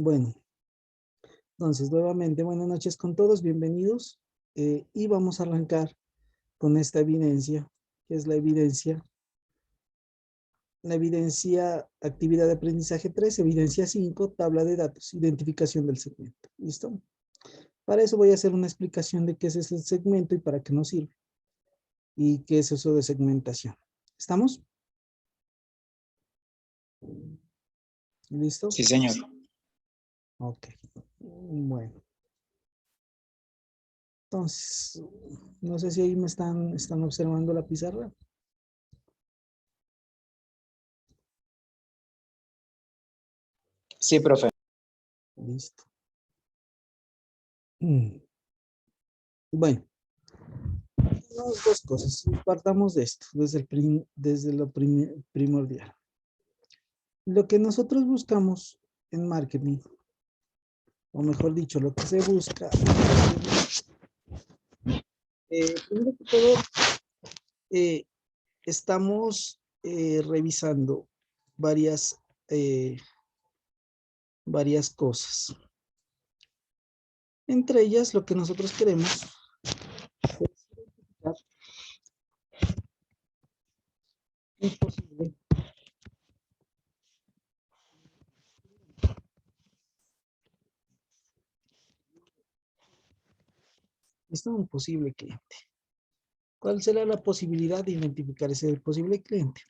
Bueno, entonces nuevamente buenas noches con todos, bienvenidos. Y vamos a arrancar con esta evidencia, que es la evidencia actividad de aprendizaje 3, evidencia 5, tabla de datos, identificación del segmento. ¿Listo? Para eso voy a hacer una explicación de qué es ese segmento y para qué nos sirve. Y qué es eso de segmentación. ¿Estamos? ¿Listo? Sí, señor. Ok. Bueno. Entonces, no sé si ahí me están observando la pizarra. Sí, profe. Listo. Bueno, dos cosas. Partamos de esto, desde lo primordial. Lo que nosotros buscamos en marketing, o mejor dicho, lo que se busca, primero que todo, estamos revisando varias, varias cosas. Entre ellas, lo que nosotros queremos es identificar un posible ¿listo? Un posible cliente. ¿Cuál será la posibilidad de identificar ese posible cliente?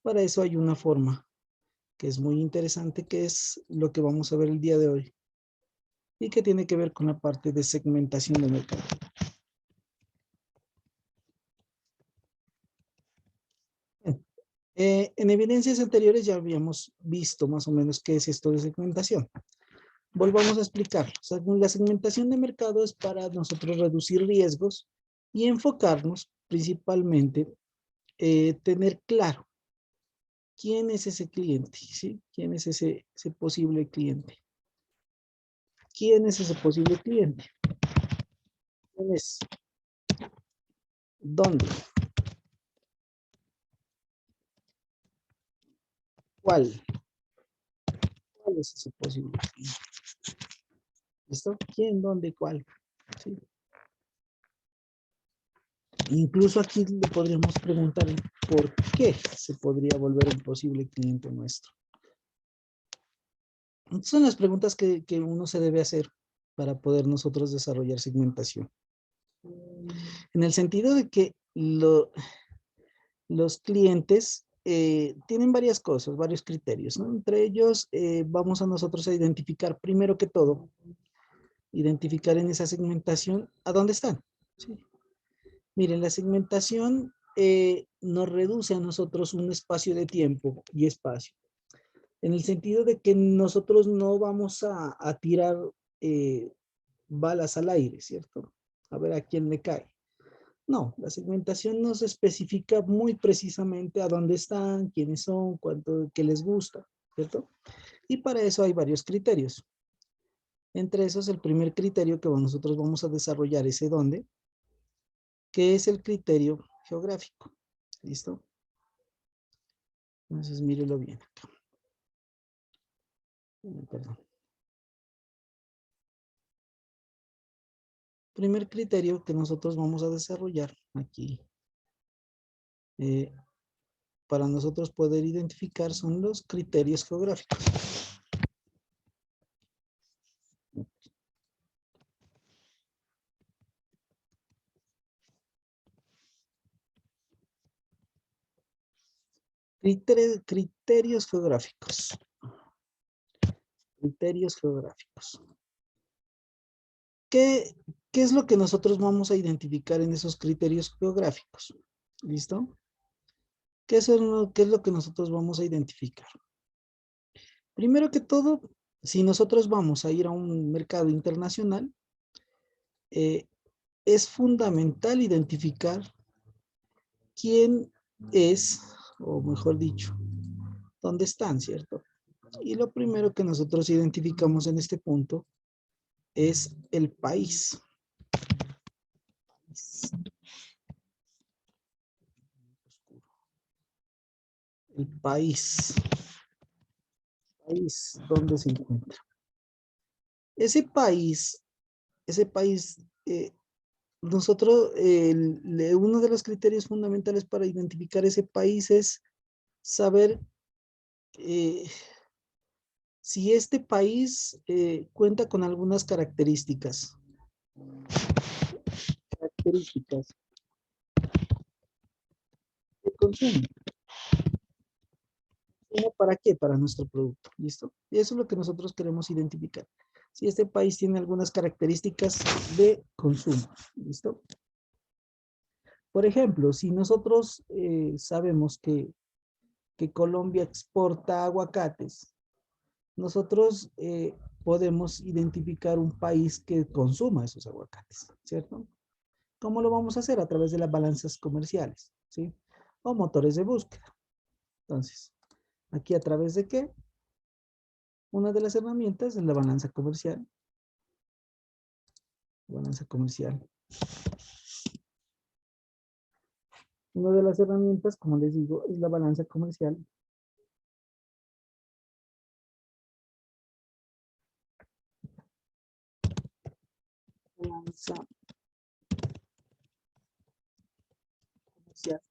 Para eso hay una forma que es muy interesante, que es lo que vamos a ver el día de hoy y que tiene que ver con la parte de segmentación de mercado. En evidencias anteriores ya habíamos visto más o menos qué es esto de segmentación. Volvamos a explicarlo. O sea, la segmentación de mercado es para nosotros reducir riesgos y enfocarnos principalmente, tener claro quién es ese cliente, ¿sí? ¿Quién es ese posible cliente? ¿Quién es ese posible cliente? ¿Quién es? ¿Dónde? ¿Cuál? ¿Cuál es ese posible cliente? ¿Listo? ¿Quién, dónde, cuál? ¿Sí? Incluso aquí le podríamos preguntar por qué se podría volver un posible cliente nuestro. Son las preguntas que uno se debe hacer para poder nosotros desarrollar segmentación. En el sentido de que los clientes tienen varias cosas, varios criterios, ¿no? Entre ellos vamos a nosotros a identificar primero que todo, identificar en esa segmentación a dónde están. ¿Sí? Miren, la segmentación nos reduce a nosotros un espacio de tiempo y espacio, en el sentido de que nosotros no vamos a tirar balas al aire, ¿cierto? A ver a quién le cae. No, la segmentación nos especifica muy precisamente a dónde están, quiénes son, cuánto, qué les gusta, ¿cierto? Y para eso hay varios criterios. Entre esos, el primer criterio que nosotros vamos a desarrollar es dónde, que es el criterio geográfico. ¿Listo? Entonces, mírelo bien acá. Perdón. Primer criterio que nosotros vamos a desarrollar aquí para nosotros poder identificar son los criterios geográficos. Criterios geográficos. Criterios geográficos. ¿Qué es lo que nosotros vamos a identificar en esos criterios geográficos? ¿Listo? ¿Qué es lo que nosotros vamos a identificar? Primero que todo, si nosotros vamos a ir a un mercado internacional, es fundamental identificar quién es, o mejor dicho, dónde están, ¿cierto? Y lo primero que nosotros identificamos en este punto es el país. El país. País, ¿dónde se encuentra? ese país, nosotros, uno de los criterios fundamentales para identificar ese país es saber si este país cuenta con algunas características de consumo. ¿Para qué? Para nuestro producto, ¿listo? Y eso es lo que nosotros queremos identificar. Si este país tiene algunas características de consumo, ¿listo? Por ejemplo, si nosotros sabemos que Colombia exporta aguacates, nosotros podemos identificar un país que consuma esos aguacates, ¿cierto? ¿Cómo lo vamos a hacer? A través de las balanzas comerciales, ¿sí? O motores de búsqueda. Entonces, aquí a través de qué? Una de las herramientas es la balanza comercial. Balanza comercial. Una de las herramientas, como les digo, es la balanza comercial. Balanza comercial.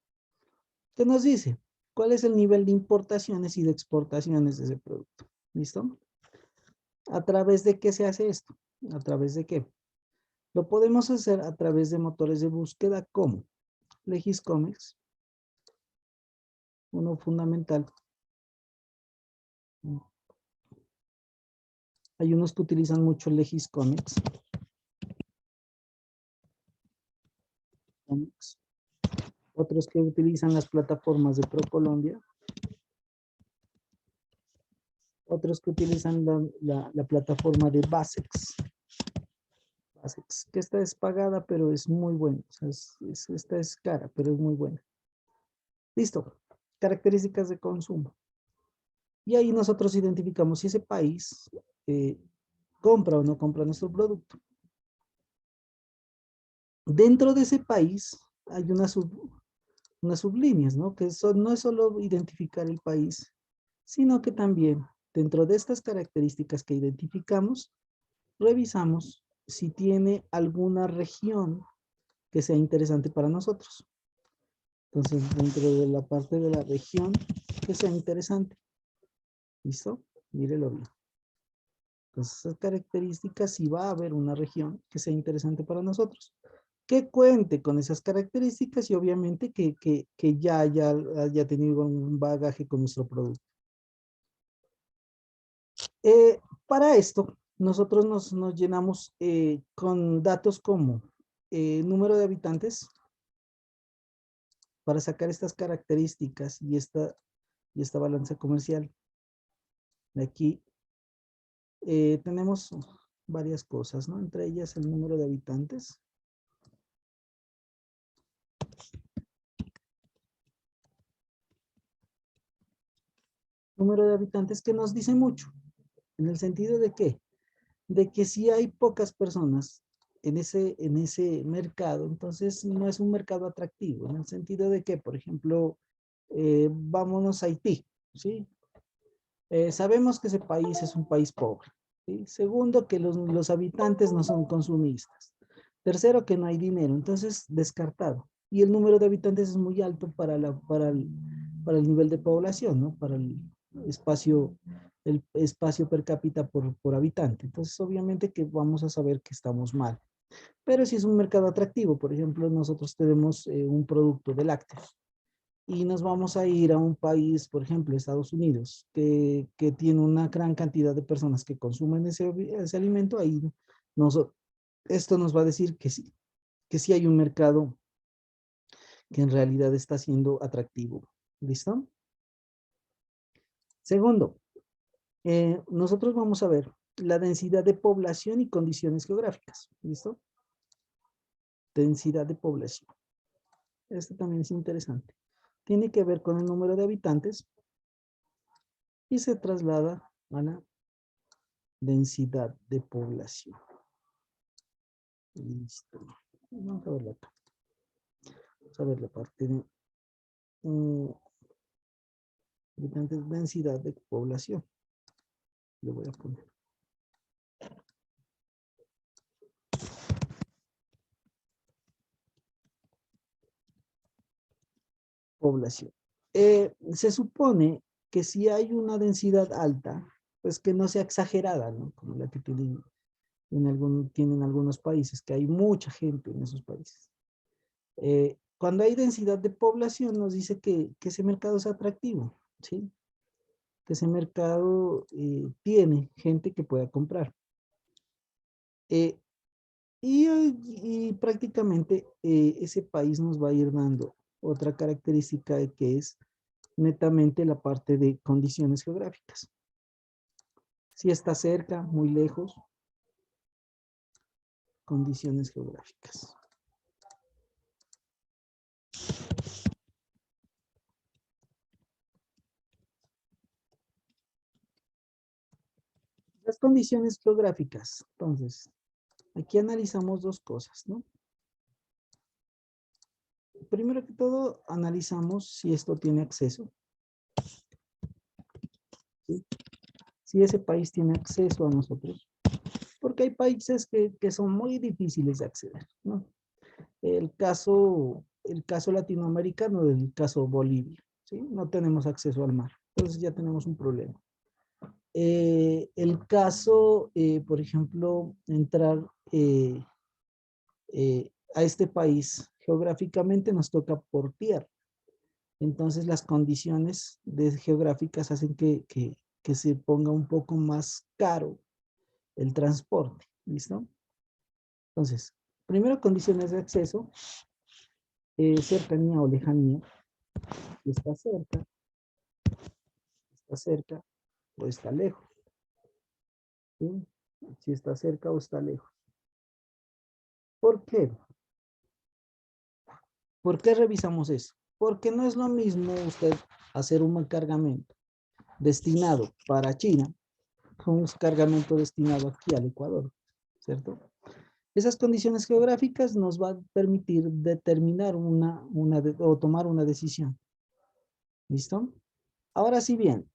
¿Qué nos dice? ¿Cuál es el nivel de importaciones y de exportaciones de ese producto? ¿Listo? ¿A través de qué se hace esto? ¿A través de qué? Lo podemos hacer a través de motores de búsqueda como Legiscomex, uno fundamental. Hay unos que utilizan mucho Legiscomex. Otros que utilizan las plataformas de ProColombia. Otros que utilizan la plataforma de Basex. Basex, que esta es pagada, pero es muy buena. O sea, esta es cara, pero es muy buena. Listo. Características de consumo. Y ahí nosotros identificamos si ese país compra o no compra nuestro producto. Dentro de ese país hay unas sublíneas, ¿no? Que no es solo identificar el país, sino que también dentro de estas características que identificamos, revisamos si tiene alguna región que sea interesante para nosotros. Entonces, dentro de la parte de la región que sea interesante. ¿Listo? Mírelo bien. Entonces, esas características, si va a haber una región que sea interesante para nosotros, que cuente con esas características y obviamente que ya haya tenido un bagaje con nuestro producto. Para esto, nosotros nos llenamos con datos como número de habitantes para sacar estas características y esta balanza comercial. De aquí tenemos varias cosas, ¿no? Entre ellas el número de habitantes. Número de habitantes que nos dice mucho, en el sentido de que si hay pocas personas en ese mercado, entonces no es un mercado atractivo, en el sentido de que, por ejemplo, vámonos a Haití, ¿sí? Sabemos que ese país es un país pobre, ¿sí? Segundo, que los habitantes no son consumistas. Tercero, que no hay dinero, entonces descartado. Y el número de habitantes es muy alto para el nivel de población, ¿no? Para el espacio per cápita por habitante. Entonces, obviamente que vamos a saber que estamos mal. Pero si es un mercado atractivo, por ejemplo, nosotros tenemos un producto de lácteos y nos vamos a ir a un país, por ejemplo, Estados Unidos, que tiene una gran cantidad de personas que consumen ese alimento, ahí esto nos va a decir que sí hay un mercado que en realidad está siendo atractivo. ¿Listo? Segundo, nosotros vamos a ver la densidad de población y condiciones geográficas. ¿Listo? Densidad de población. Esto también es interesante. Tiene que ver con el número de habitantes y se traslada a la densidad de población. Listo. Vamos a verlo acá. Vamos a ver la parte de habitantes, densidad de población. Lo voy a poner. población. Se supone que si hay una densidad alta, pues que no sea exagerada, ¿no? Como la que tienen tienen algunos países, que hay mucha gente en esos países. Cuando hay densidad de población, nos dice que ese mercado es atractivo, ¿sí? Que ese mercado tiene gente que pueda comprar. Eh, y prácticamente ese país nos va a ir dando otra característica de que es netamente la parte de condiciones geográficas. Si está cerca, muy lejos, condiciones geográficas. Las condiciones geográficas. Entonces, aquí analizamos dos cosas, ¿no? Primero que todo, analizamos si esto tiene acceso. ¿Sí? Si ese país tiene acceso a nosotros. Porque hay países que son muy difíciles de acceder, ¿no? El caso latinoamericano es el caso Bolivia, ¿sí? No tenemos acceso al mar, entonces ya tenemos un problema. El caso, por ejemplo, entrar a este país geográficamente nos toca por tierra. Entonces las condiciones geográficas hacen que se ponga un poco más caro el transporte, ¿listo? Entonces, primero condiciones de acceso, cercanía o lejanía, si está cerca o está lejos, ¿sí? Si está cerca o está lejos. ¿Por qué? ¿Por qué revisamos eso? Porque no es lo mismo usted hacer un cargamento destinado para China con un cargamento destinado aquí al Ecuador, ¿cierto? Esas condiciones geográficas nos van a permitir determinar o tomar una decisión. ¿Listo? Ahora sí bien,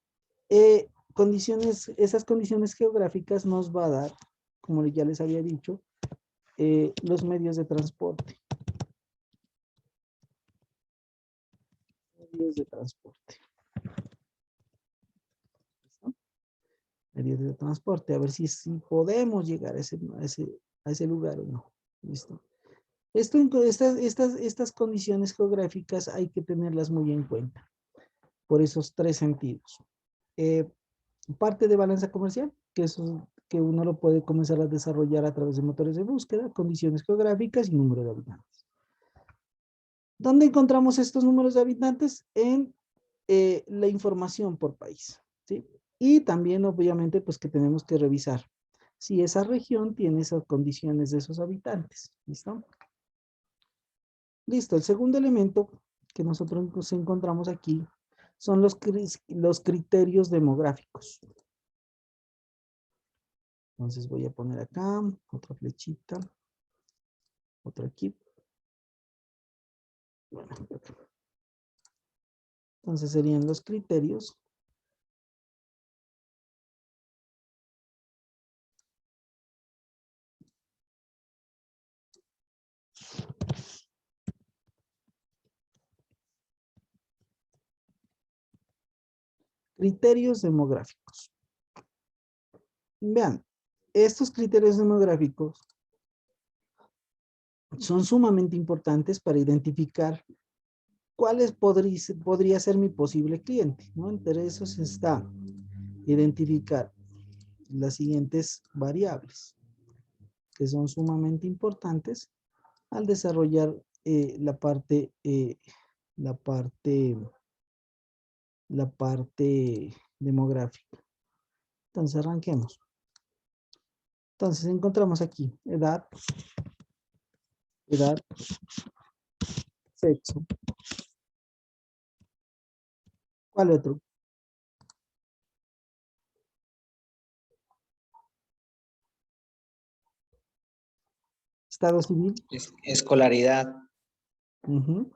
esas condiciones geográficas nos va a dar, como ya les había dicho, los medios de transporte. Medios de transporte. ¿Listo? Medios de transporte, a ver si podemos llegar a ese lugar o no. ¿Listo? Estas condiciones geográficas hay que tenerlas muy en cuenta, por esos tres sentidos. Parte de balanza comercial, que uno lo puede comenzar a desarrollar a través de motores de búsqueda, condiciones geográficas y número de habitantes. ¿Dónde encontramos estos números de habitantes? En la información por país, ¿sí? Y también, obviamente, pues que tenemos que revisar si esa región tiene esas condiciones de esos habitantes, ¿listo? Listo, el segundo elemento que nosotros nos encontramos aquí son los criterios demográficos. Entonces voy a poner acá otra flechita, otra aquí. Bueno, entonces serían los criterios. Criterios demográficos. Vean, estos criterios demográficos son sumamente importantes para identificar cuáles podría ser mi posible cliente, ¿no? Entre esos está identificar las siguientes variables que son sumamente importantes al desarrollar la parte, la parte demográfica. Entonces arranquemos. Entonces encontramos aquí edad, sexo. ¿Cuál otro? Estado civil. Escolaridad. Uh-huh.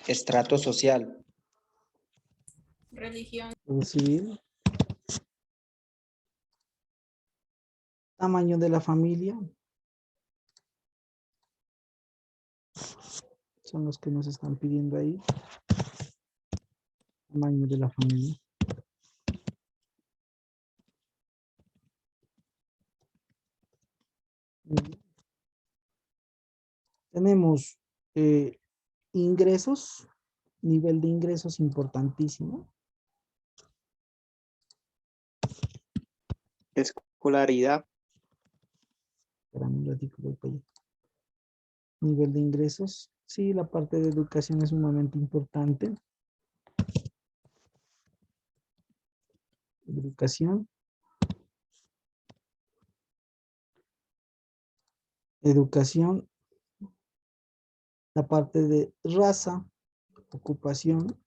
Estrato social. Religión. Estado civil. Tamaño de la familia. son los que nos están pidiendo ahí. Tamaño de la familia. Tenemos ingresos, nivel de ingresos importantísimo. Escolaridad. Espérame un ratito, voy para allá. Nivel de ingresos. Sí, la parte de educación es sumamente importante. Educación. Educación. La parte de raza, ocupación.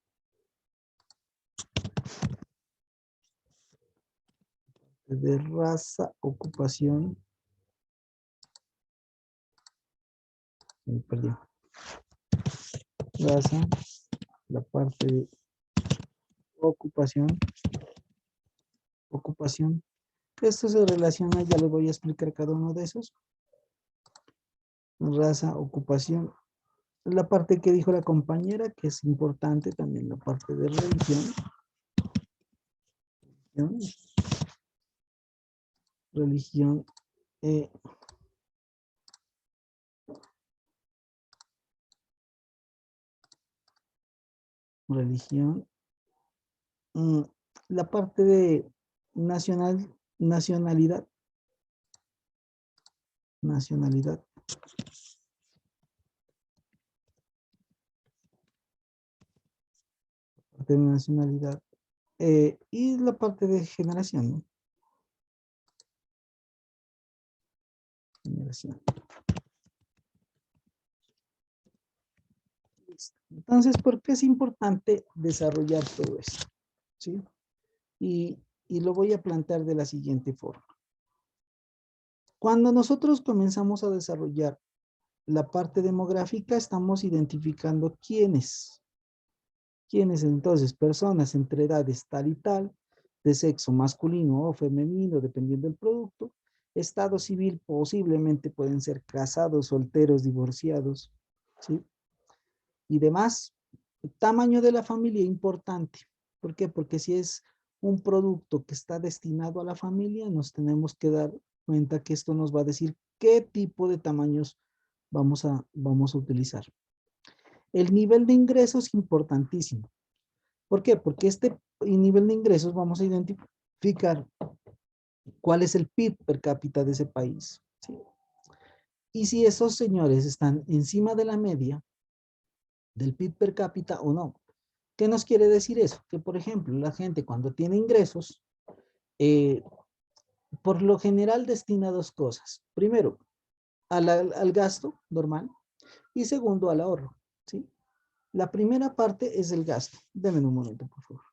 De raza, ocupación. Me perdí. Raza, la parte de ocupación. Ocupación. Esto se relaciona, ya les voy a explicar cada uno de esos. Raza, ocupación. La parte que dijo la compañera, que es importante también, la parte de religión. Religión. Religión. La parte de nacionalidad. Nacionalidad. Parte de nacionalidad. Y la parte de generación, ¿no? Generación. Entonces, ¿por qué es importante desarrollar todo esto? ¿Sí? Y lo voy a plantear de la siguiente forma. Cuando nosotros comenzamos a desarrollar la parte demográfica, estamos identificando quiénes. ¿Quiénes entonces? Personas entre edades tal y tal, de sexo masculino o femenino, dependiendo del producto. Estado civil, posiblemente pueden ser casados, solteros, divorciados, ¿sí? Y demás. Tamaño de la familia importante. ¿Por qué? Porque si es un producto que está destinado a la familia, nos tenemos que dar cuenta que esto nos va a decir qué tipo de tamaños vamos a utilizar. El nivel de ingresos es importantísimo. ¿Por qué? Porque este nivel de ingresos vamos a identificar cuál es el PIB per cápita de ese país, ¿sí? Y si esos señores están encima de la media del PIB per cápita o no. ¿Qué nos quiere decir eso? Que, por ejemplo, la gente cuando tiene ingresos, por lo general destina dos cosas. Primero, al gasto normal y segundo, al ahorro, ¿sí? La primera parte es el gasto. Denme un momento, por favor.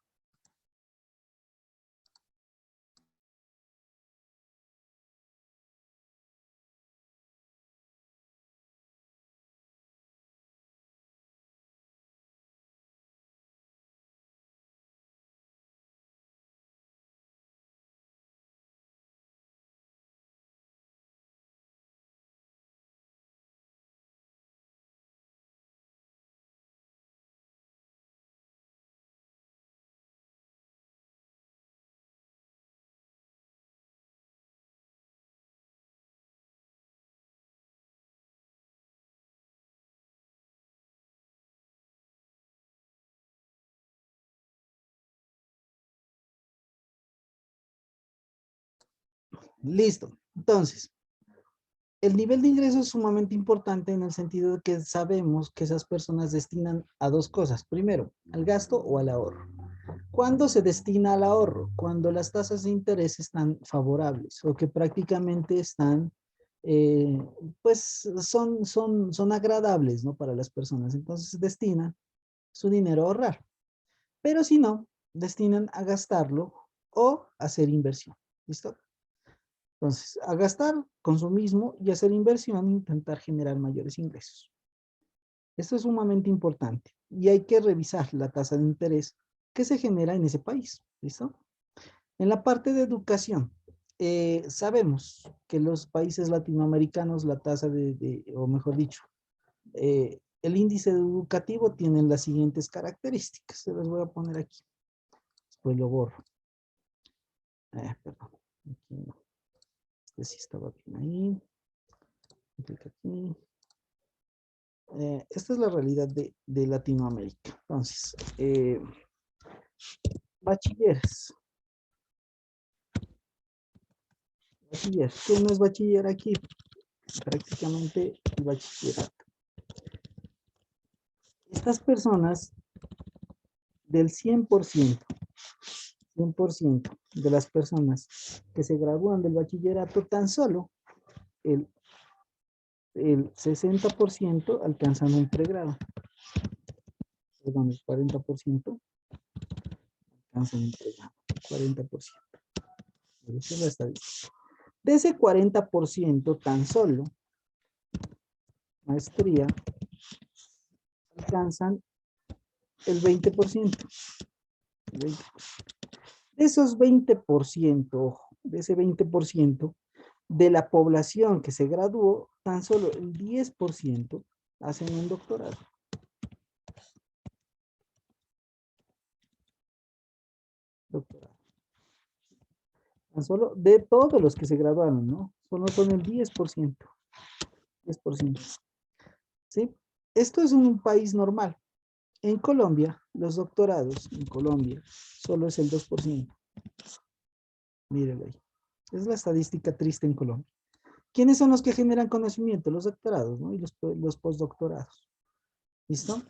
Listo. Entonces, el nivel de ingreso es sumamente importante en el sentido de que sabemos que esas personas destinan a dos cosas. Primero, al gasto o al ahorro. ¿Cuándo se destina al ahorro? Cuando las tasas de interés están favorables o que prácticamente están, pues son agradables, ¿no? Para las personas. Entonces destinan su dinero a ahorrar. Pero si no, destinan a gastarlo o a hacer inversión. ¿Listo? Entonces, a gastar, consumismo y hacer inversión, intentar generar mayores ingresos. Esto es sumamente importante y hay que revisar la tasa de interés que se genera en ese país. ¿Listo? En la parte de educación, sabemos que los países latinoamericanos la tasa o mejor dicho, el índice educativo tiene las siguientes características. Se las voy a poner aquí. Después lo borro. Perdón. Aquí no. Este sí estaba bien ahí. Clic aquí. Esta es la realidad de Latinoamérica. Entonces, bachilleres. Bachiller. ¿Quién no es bachiller aquí? Prácticamente el bachillerato. Estas personas, del 100% de las personas que se gradúan del bachillerato, tan solo el 60% alcanzan un pregrado. Perdón, el 40% alcanzan un pregrado. 40%. Esa es la estadística. De ese 40%, tan solo maestría alcanzan el 20%. De esos 20%, ojo, de ese 20% de la población que se graduó, tan solo el 10% hacen un doctorado. Tan solo de todos los que se graduaron, ¿no? Solo son el 10%. 10%. ¿Sí? Esto es un país normal. En Colombia, los doctorados, en Colombia, solo es el 2%. Mírenlo ahí. Es la estadística triste en Colombia. ¿Quiénes son los que generan conocimiento? Los doctorados, ¿no? Y los postdoctorados. ¿Listo?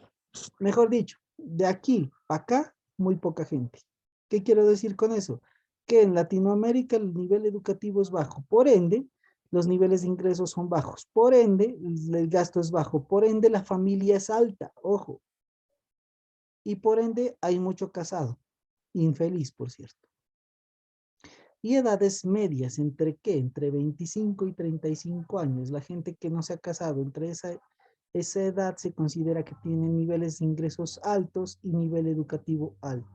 Mejor dicho, de aquí a acá, muy poca gente. ¿Qué quiero decir con eso? Que en Latinoamérica el nivel educativo es bajo. Por ende, los niveles de ingresos son bajos. Por ende, el gasto es bajo. Por ende, la familia es alta. Ojo. Y por ende, hay mucho casado. Infeliz, por cierto. Y edades medias, ¿entre qué? Entre 25 y 35 años. La gente que no se ha casado, entre esa edad se considera que tiene niveles de ingresos altos y nivel educativo alto.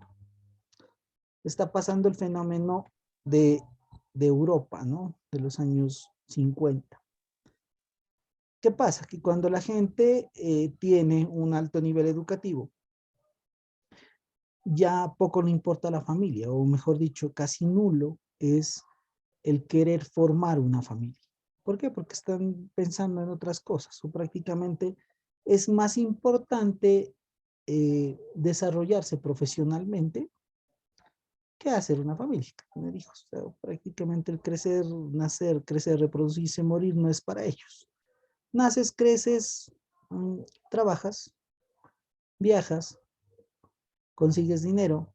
Está pasando el fenómeno de Europa, ¿no? De los años 50. ¿Qué pasa? Que cuando la gente tiene un alto nivel educativo, ya poco le importa la familia, o mejor dicho, casi nulo es el querer formar una familia. ¿Por qué? Porque están pensando en otras cosas, o prácticamente es más importante desarrollarse profesionalmente que hacer una familia, tener hijos. O sea, prácticamente el crecer, nacer, crecer, reproducirse, morir no es para ellos. Naces, creces, trabajas, viajas, consigues dinero,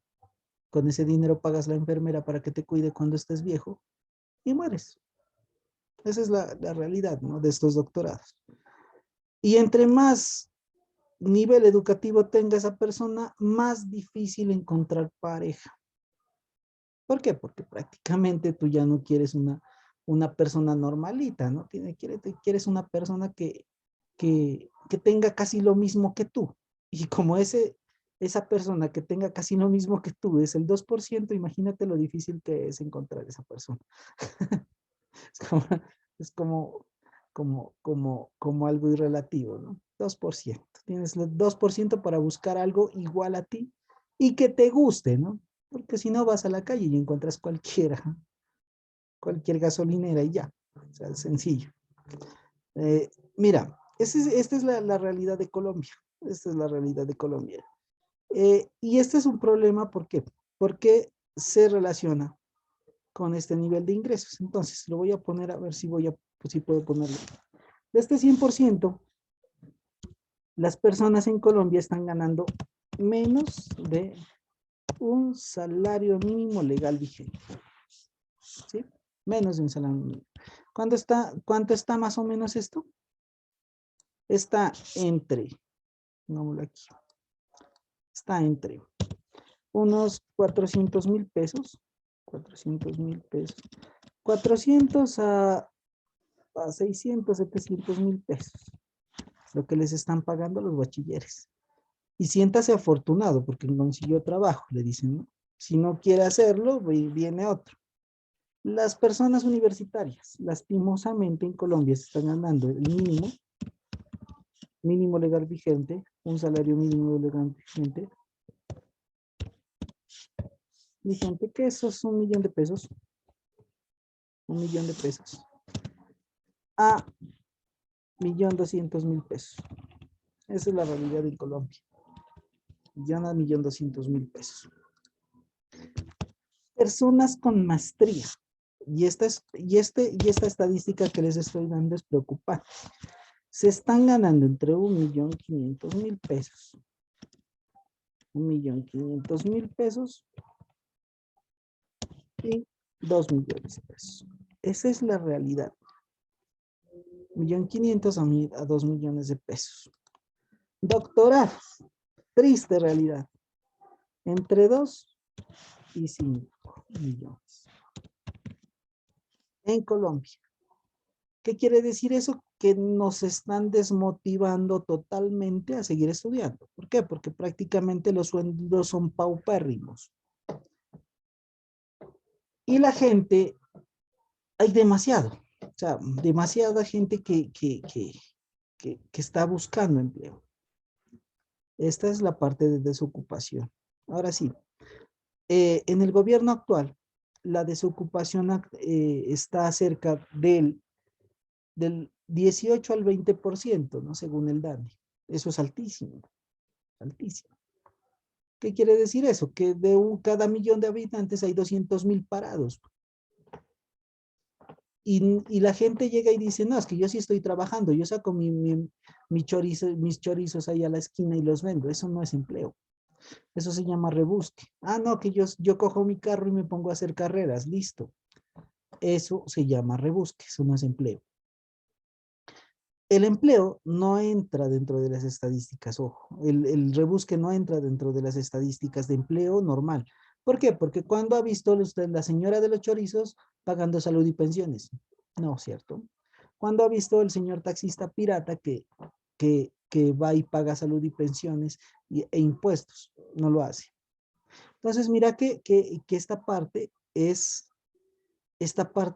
con ese dinero pagas la enfermera para que te cuide cuando estés viejo y mueres. Esa es la realidad, ¿no? De estos doctorados. Y entre más nivel educativo tenga esa persona, más difícil encontrar pareja. ¿Por qué? Porque prácticamente tú ya no quieres una persona normalita, ¿no? Quieres una persona que tenga casi lo mismo que tú. Y como esa persona que tenga casi lo mismo que tú es el 2%, imagínate lo difícil que es encontrar esa persona. Es como algo irrelativo, ¿no? 2%. Tienes el 2% para buscar algo igual a ti y que te guste, ¿no? Porque si no vas a la calle y encuentras cualquier gasolinera y ya. O sea, es sencillo. Mira, esta es la realidad de Colombia. Esta es la realidad de Colombia. Y este es un problema, ¿por qué? Porque se relaciona con este nivel de ingresos. Entonces, lo voy a poner a ver si puedo ponerlo. De este 100%, las personas en Colombia están ganando menos de un salario mínimo legal vigente. ¿Sí? Menos de un salario mínimo. ¿Cuánto está más o menos esto? Está entre, aquí, está entre unos 400,000 pesos, 400,000 pesos, 400 a 600, 700,000 pesos, lo que les están pagando los bachilleres. Y siéntase afortunado porque consiguió trabajo, le dicen, ¿no? Si no quiere hacerlo, viene otro. Las personas universitarias, lastimosamente en Colombia se están ganando el mínimo mínimo legal vigente, un salario mínimo legal vigente, que eso es 1.000.000 de pesos, 1.000.000 de pesos, a 1.200.000 pesos. Esa es la realidad en Colombia. Ya a 1.200.000 pesos. Personas con maestría. Y esta estadística que les estoy dando es preocupante. Se están ganando entre 1.500.000 pesos. 1.500.000 pesos y 2 millones de pesos. Esa es la realidad. 1.500.000 a 2 millones de pesos. Doctorados. Triste realidad. Entre 2 y 5 millones. En Colombia. ¿Qué quiere decir eso? Que nos están desmotivando totalmente a seguir estudiando. ¿Por qué? Porque prácticamente los sueldos son paupérrimos. Y la gente, hay demasiado. O sea, demasiada gente que está buscando empleo. Esta es la parte de desocupación. Ahora sí, en el gobierno actual, la desocupación está cerca del 18 al 20%, ¿no? Según el DANE. Eso es altísimo, altísimo. ¿Qué quiere decir eso? Que de cada 1.000.000 de habitantes hay 200.000 parados. Y la gente llega y dice, no, es que yo sí estoy trabajando, yo saco mis chorizos ahí a la esquina y los vendo. Eso no es empleo. Eso se llama rebusque. Ah, no, que yo cojo mi carro y me pongo a hacer carreras. Listo. Eso se llama rebusque. Eso no es empleo. El empleo no entra dentro de las estadísticas, ojo. El rebusque no entra dentro de las estadísticas de empleo normal. ¿Por qué? Porque cuando ha visto usted la señora de los chorizos pagando salud y pensiones. No, ¿cierto? Cuando ha visto el señor taxista pirata que va y paga salud y pensiones e impuestos. No lo hace. Entonces, mira que esta parte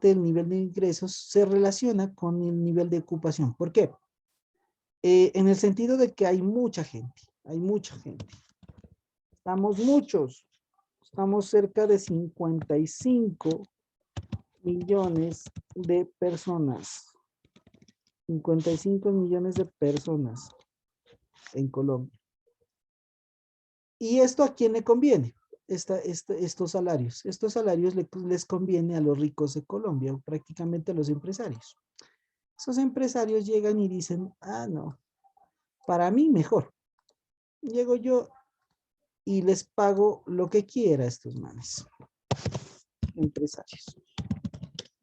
del nivel de ingresos se relaciona con el nivel de ocupación. ¿Por qué? En el sentido de que hay mucha gente. Estamos muchos. Estamos cerca de 55 millones de personas. 55 millones de personas en Colombia. ¿Y esto a quién le conviene? Estos salarios. Estos salarios les conviene a los ricos de Colombia, prácticamente a los empresarios. Esos empresarios llegan y dicen, ah, no, para mí mejor. Llego yo y les pago lo que quiera a estos manes, empresarios.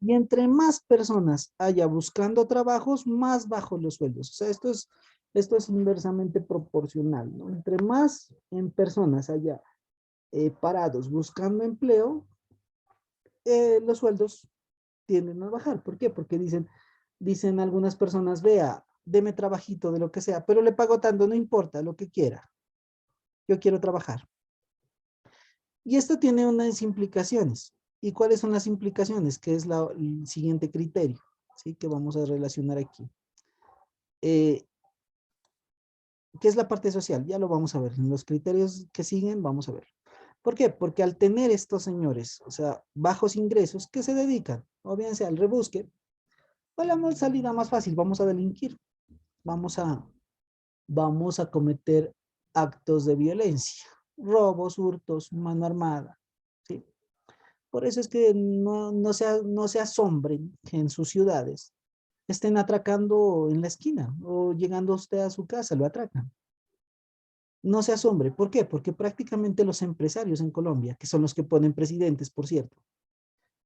Y entre más personas haya buscando trabajos, más bajos los sueldos. O sea, esto es inversamente proporcional, ¿no? Entre más personas haya parados buscando empleo, los sueldos tienden a bajar. ¿Por qué? Porque dicen algunas personas, vea, deme trabajito de lo que sea, pero le pago tanto, no importa, lo que quiera. Yo quiero trabajar. Y esto tiene unas implicaciones. ¿Y cuáles son las implicaciones? Que es el siguiente criterio, ¿sí? Que vamos a relacionar aquí. ¿Qué es la parte social? Ya lo vamos a ver. En los criterios que siguen, vamos a ver. ¿Por qué? Porque al tener estos señores, o sea, bajos ingresos, ¿qué se dedican? O bien sea al rebusque, o la salida más fácil, vamos a delinquir. Vamos a cometer actos de violencia, robos, hurtos, mano armada, ¿sí? Por eso es que no se asombren que en sus ciudades estén atracando en la esquina o llegando usted a su casa, lo atracan. No se asombre. ¿Por qué? Porque prácticamente los empresarios en Colombia, que son los que ponen presidentes, por cierto,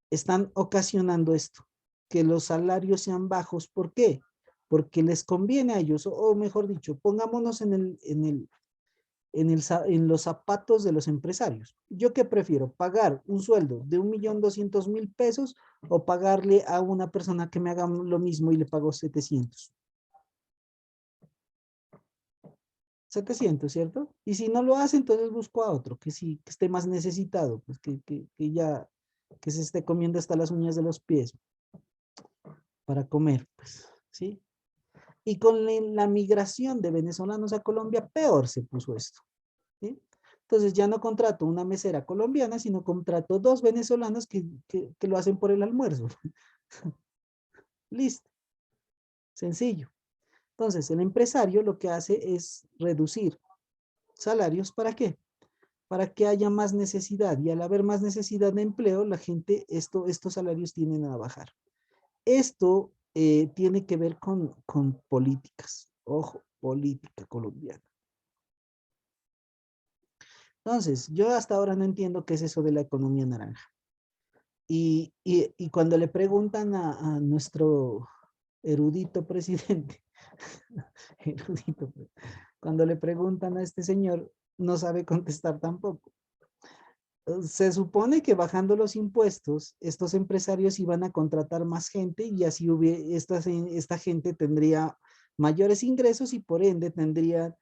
están ocasionando esto, que los salarios sean bajos. ¿Por qué? Porque les conviene a ellos, o mejor dicho, pongámonos en los zapatos de los empresarios. ¿Yo qué prefiero? ¿Pagar un sueldo de 1.200.000 pesos o pagarle a una persona que me haga lo mismo y le pago 700? 700, ¿cierto? Y si no lo hace, entonces busco a otro que sí, que esté más necesitado, pues que se esté comiendo hasta las uñas de los pies para comer, pues, ¿sí? Y con la migración de venezolanos a Colombia, peor se puso esto. ¿Sí? Entonces ya no contrato una mesera colombiana, sino contrato dos venezolanos que lo hacen por el almuerzo. Listo, sencillo. Entonces el empresario lo que hace es reducir salarios. ¿Para qué? Para que haya más necesidad. Y al haber más necesidad de empleo, la gente, estos salarios tienden a bajar. Esto tiene que ver con políticas. Ojo, política colombiana. Entonces, yo hasta ahora no entiendo qué es eso de la economía naranja. Y cuando le preguntan a nuestro erudito presidente, erudito, cuando le preguntan a este señor, no sabe contestar tampoco. Se supone que bajando los impuestos, estos empresarios iban a contratar más gente y así esta gente tendría mayores ingresos y por ende tendría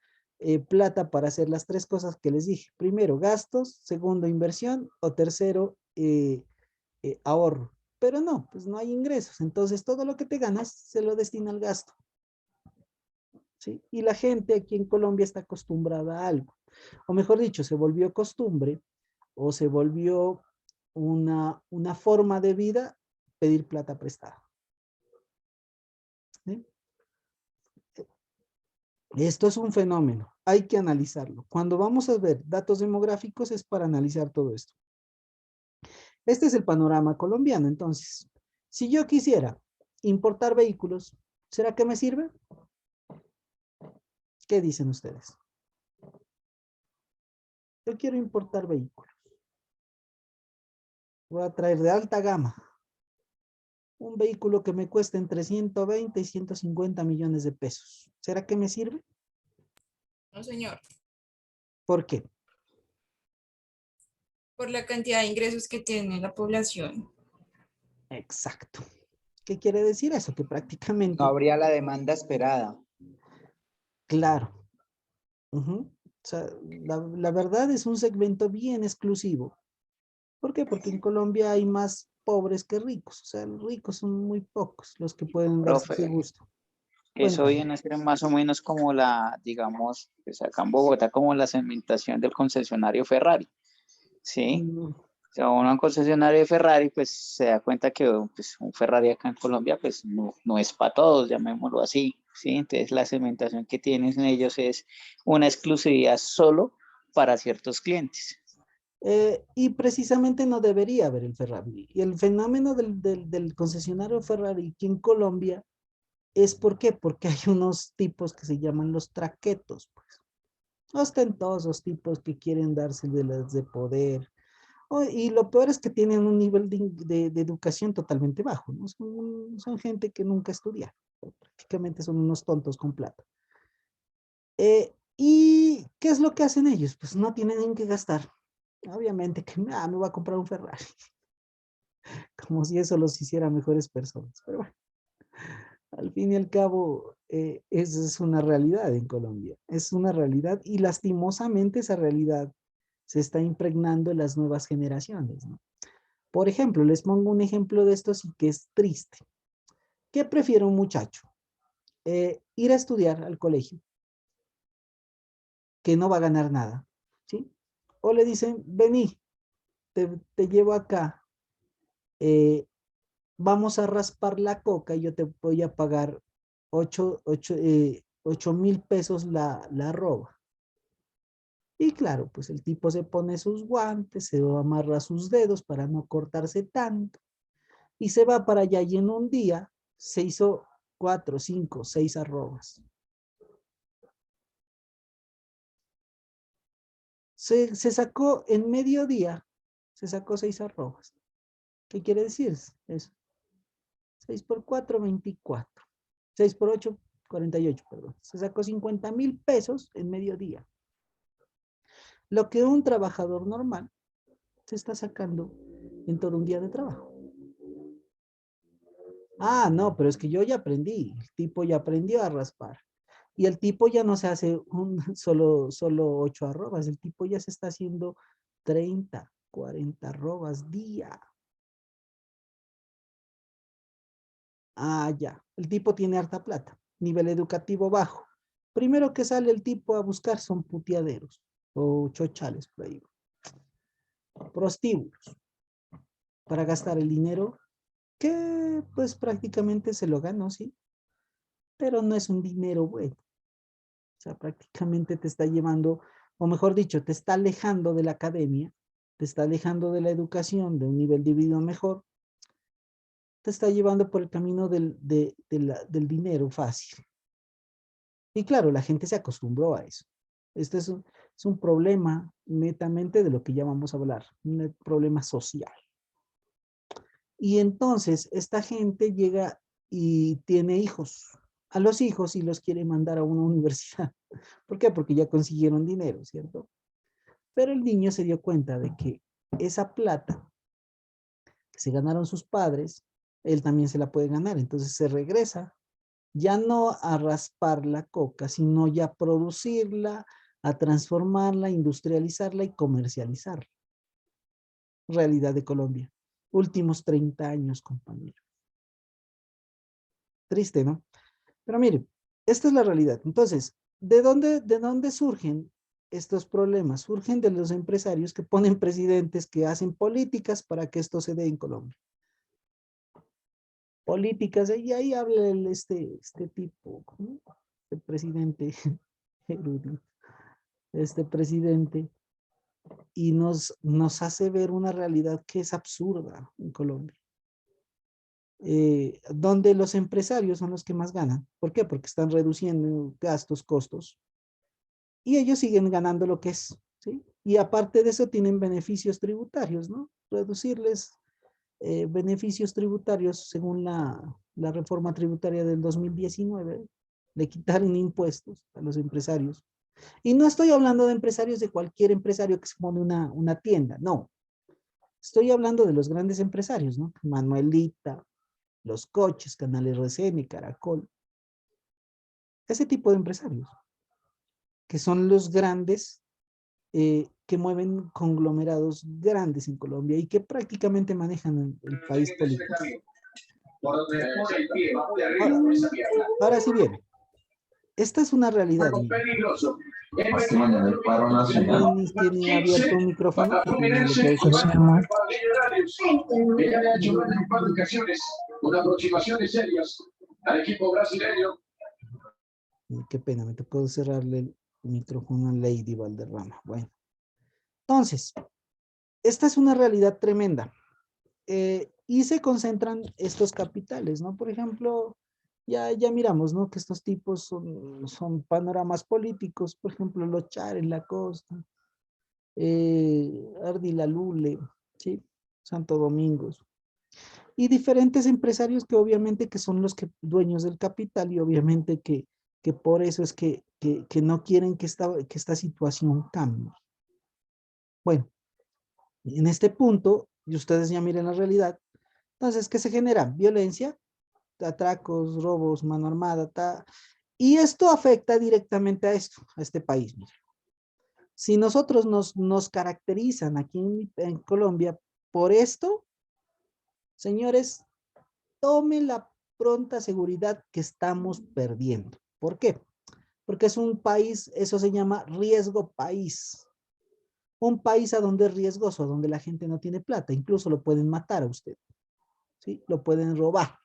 plata para hacer las tres cosas que les dije. Primero, gastos; segundo, inversión; o tercero, ahorro. Pero no, pues no hay ingresos. Entonces todo lo que te ganas se lo destina al gasto. ¿Sí? Y la gente aquí en Colombia está acostumbrada a algo. O mejor dicho, se volvió costumbre o se volvió una forma de vida pedir plata prestada. ¿Sí? Esto es un fenómeno, hay que analizarlo. Cuando vamos a ver datos demográficos es para analizar todo esto. Este es el panorama colombiano. Entonces, si yo quisiera importar vehículos, ¿será que me sirve? ¿Qué dicen ustedes? Yo quiero importar vehículos. Voy a traer de alta gama un vehículo que me cueste entre 120 y 150 millones de pesos. ¿Será que me sirve? No, señor, ¿Por qué? por la cantidad de ingresos que tiene la población. Exacto. ¿Qué quiere decir eso? Que No prácticamente, habría la demanda esperada. claro. O sea, la verdad es un segmento bien exclusivo. ¿Por qué? Porque en Colombia hay más pobres que ricos. O sea, los ricos son muy pocos los que pueden darse ese Profe, gusto. eso Cuéntame. viene a ser más o menos como la, digamos, pues acá en Bogotá, como la segmentación del concesionario Ferrari, ¿sí? Mm, O sea, uno en concesionario de Ferrari, pues se da cuenta que pues, un Ferrari acá en Colombia, pues no es para todos, llamémoslo así, ¿sí? Entonces la segmentación que tienen ellos es una exclusividad solo para ciertos clientes. y precisamente no debería haber el Ferrari. Y el fenómeno del concesionario Ferrari aquí en Colombia es ¿por qué? Porque hay unos tipos que se llaman los traquetos, pues. Ostentosos tipos que quieren darse de las de poder. Y lo peor es que tienen un nivel de educación totalmente bajo, ¿no? Son gente que nunca estudia. Prácticamente son unos tontos con plata. ¿Y qué es lo que hacen ellos? Pues no tienen en qué gastar. Obviamente que me voy a comprar un Ferrari. Como si eso los hiciera mejores personas. Pero bueno, al fin y al cabo, esa es una realidad en Colombia. Es una realidad y lastimosamente esa realidad se está impregnando en las nuevas generaciones, ¿no? Por ejemplo, les pongo un ejemplo de esto sí que es triste. ¿Qué prefiere un muchacho? Ir a estudiar al colegio, que no va a ganar nada, ¿sí? O le dicen, vení, te llevo acá, eh, vamos a raspar la coca y yo te voy a pagar 8.000 pesos la roba. Y claro, pues el tipo se pone sus guantes, se amarra sus dedos para no cortarse tanto y se va para allá y en un día se hizo 4, 5, 6 arrobas. Se sacó en mediodía, se sacó 6 arrobas. ¿Qué quiere decir eso? 6 por 4, 24. 6 por 8, 48, perdón. Se sacó 50.000 pesos en mediodía. Lo que un trabajador normal se está sacando en todo un día de trabajo. Ah, no, pero es que yo ya aprendí. El tipo ya aprendió a raspar. Y el tipo ya no se hace solo 8 arrobas. El tipo ya se está haciendo 30, 40 arrobas día. Ah, ya. El tipo tiene harta plata. nivel educativo bajo. Primero que sale el tipo a buscar son puteaderos o chochales por ahí. Prostíbulos. Para gastar el dinero que pues prácticamente se lo ganó, ¿sí? Pero no es un dinero bueno. O sea, prácticamente te está llevando, o mejor dicho, te está alejando de la academia, te está alejando de la educación, de un nivel de vida mejor, te está llevando por el camino del dinero fácil. Y claro, la gente se acostumbró a eso. Este es un problema netamente de lo que ya vamos a hablar, un problema social. Y entonces esta gente llega y tiene hijos. A los hijos y los quiere mandar a una universidad. ¿Por qué? Porque ya consiguieron dinero, ¿cierto? Pero el niño se dio cuenta de que esa plata que se ganaron sus padres, él también se la puede ganar. Entonces se regresa ya no a raspar la coca, sino ya a producirla, a transformarla, industrializarla y comercializarla. Realidad de Colombia. Últimos 30 años, compañero. Triste, ¿no? Pero miren, esta es la realidad. Entonces, ¿de dónde surgen estos problemas? Surgen de los empresarios que ponen presidentes que hacen políticas para que esto se dé en Colombia. Políticas, y ahí habla este tipo, ¿no? El presidente erudito, este presidente, y nos hace ver una realidad que es absurda en Colombia. Donde los empresarios son los que más ganan. ¿Por qué? Porque están reduciendo gastos, costos, y ellos siguen ganando lo que es, ¿sí? Y aparte de eso tienen beneficios tributarios, ¿no? Reducirles beneficios tributarios según la reforma tributaria del 2019, le quitaron impuestos a los empresarios. Y no estoy hablando de empresarios de cualquier empresario que se pone una tienda, no. Estoy hablando de los grandes empresarios, ¿no? Manuelita, los coches, Canal RCN, Caracol. Ese tipo de empresarios, que son los grandes, que mueven conglomerados grandes en Colombia y que prácticamente manejan el país político. Ahora sí bien, esta es una realidad. ¿Quién tiene abierto un micrófono? José Amor. Ella le ha hecho un par de ocasiones con aproximaciones serias al equipo brasileño. Qué pena, me tocó cerrarle el micrófono a Lady Valderrama. Bueno, entonces, esta es una realidad tremenda. Y se concentran estos capitales, ¿no? Por ejemplo, ya miramos, ¿no? Que estos tipos son panoramas políticos, por ejemplo, los Char en la costa, Ardila Lule, ¿sí? Santo Domingos. Y diferentes empresarios que obviamente que son los que dueños del capital y obviamente que por eso es que no quieren que esta situación cambie. Bueno, en este punto, y ustedes ya miren la realidad, entonces, ¿qué se genera? Violencia, atracos, robos, mano armada, y esto afecta directamente a esto, a este país. Mira. Si nosotros nos caracterizan aquí en Colombia por esto, señores, tomen la pronta seguridad que estamos perdiendo. ¿Por qué? Porque es un país, eso se llama riesgo país. Un país a donde es riesgoso, a donde la gente no tiene plata, incluso lo pueden matar a usted. ¿Sí? Lo pueden robar.